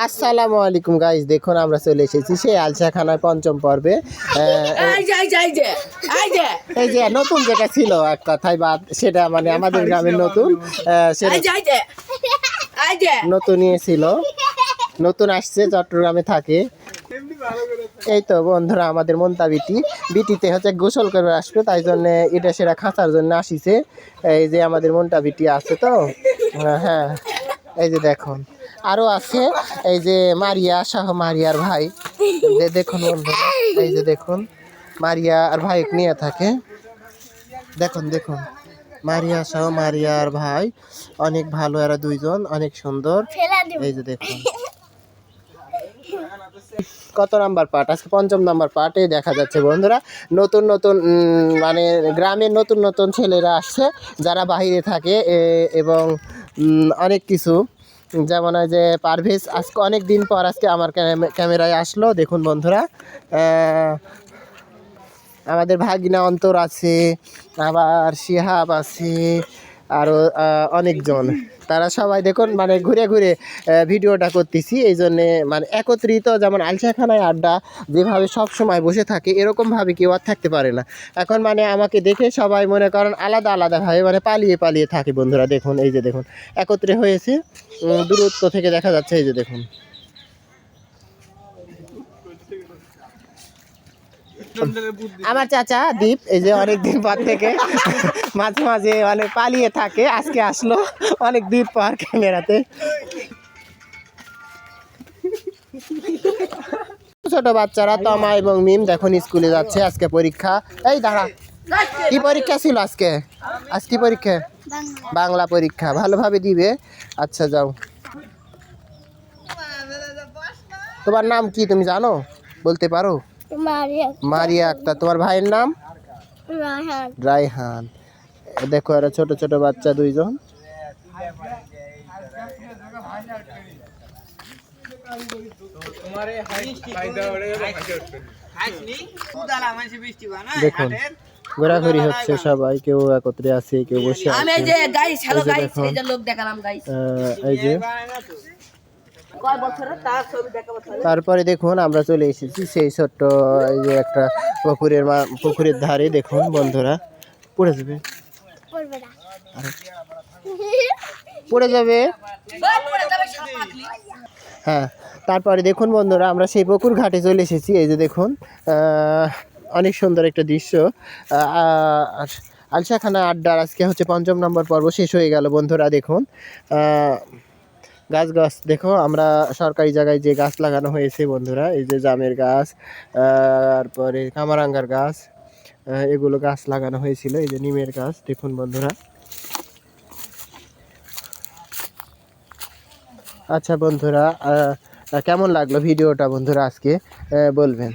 আসসালামু আলাইকুম গাইস, দেখুন আমরা চলে এসেছি সেই আলসাখানার পঞ্চম পর্বে। এই যে নতুন যেটা ছিল এক কথায় বাদ, সেটা মানে আমাদের গ্রামের নতুন, সেটা নতুনই ছিল, নতুন আসছে, চট্টগ্রামে থাকে। এই তো বন্ধুরা আমাদের মন্তা বিটিতে হচ্ছে গোসল করে আসবে, তাই জন্য এটা সেটা খাঁচার জন্য আসিছে। এই যে আমাদের মন্তা বিটি আছে তো, হ্যাঁ এই যে দেখুন আরো আছে, এই যে মারিয়া সহ মারিয়ার ভাই, দেখুন বন্ধুরা, এই যে দেখুন মারিয়া আর ভাই নিয়ে থাকে, দেখুন দেখুন মারিয়া সহ মারিয়ার ভাই, অনেক ভালো, এরা দুইজন অনেক সুন্দর। এই যে দেখুন কত নাম্বার পার্ট, আজকে পঞ্চম নাম্বার পার্টে দেখা যাচ্ছে বন্ধুরা নতুন নতুন মানে গ্রামের নতুন নতুন ছেলেরা আসছে যারা বাইরে থাকে, এবং অনেক কিছু, যেমন হয় যে পারভেজ আজকে অনেক দিন পর আজকে আমার ক্যামেরায় আসলো। দেখুন বন্ধুরা, আমাদের ভাগিনা অন্তর আছে, আবার শিহাব আছে, আরও অনেকজন, তারা সবাই দেখুন মানে ঘুরে ঘুরে ভিডিওটা করতেছি। এই জন্যে মানে একত্রিত, যেমন আলসাখানায় আড্ডা যেভাবে সব সময় বসে থাকে এরকমভাবে কেউ আর থাকতে পারে না। এখন মানে আমাকে দেখে সবাই মনে করেন আলাদা আলাদাভাবে মানে পালিয়ে পালিয়ে থাকে বন্ধুরা। দেখুন এই যে দেখুন একত্রে হয়েছে, দূরত্ব থেকে দেখা যাচ্ছে। এই যে দেখুন আমার চাচা দীপ, এই যে অনেকদিন পর থেকে মাঝে মাঝে মানে পালিয়ে থাকে, আজকে আসলো অনেক দিন পর ক্যামেরাতে। ছোট বাচ্চারা তমা এবং মিম দেখুন স্কুলে যাচ্ছে, আজকে পরীক্ষা। এই দাঁড়া, কি পরীক্ষা ছিল আজকে? আজকে পরীক্ষা বাংলা পরীক্ষা, ভালোভাবে দিবে। আচ্ছা যাও। তোমার নাম কি তুমি জানো, বলতে পারো? মারিয়া আক্তার। তোমার ভাইয়ের নাম? রায়হান। দেখো এরা ছোট ছোট বাচ্চা দুইজন। দেখুন ঘোরাঘুরি হচ্ছে, সবাই কেউ একত্রে আছে, কেউ বসে আছে। এই যে তারপরে দেখুন আমরা চলে এসেছি সেই ছোট্ট এই যে একটা পুকুরের ধারে। দেখুন বন্ধুরা, পড়ে যাবে, পড়ে যাবে, হ্যাঁ। তারপরে দেখুন বন্ধুরা আমরা সেই পুকুর ঘাটে চলে এসেছি। এই যে দেখুন অনেক সুন্দর একটা দৃশ্য। আলসাখানা আড্ডার আজকে হচ্ছে পঞ্চম নম্বর পর্ব শেষ হয়ে গেল বন্ধুরা। দেখুন গাছ দেখো, আমরা সরকারি জায়গায় যে গাছ লাগানো হয়েছে বন্ধুরা, এই যে জামের গাছ, তারপরে কামারাঙ্গার গাছ, এগুলো গাছ লাগানো হয়েছিল। এই যে নিমের গাছ দেখুন বন্ধুরা। আচ্ছা বন্ধুরা, কেমন লাগলো ভিডিওটা বন্ধুরা আজকে বলবেন।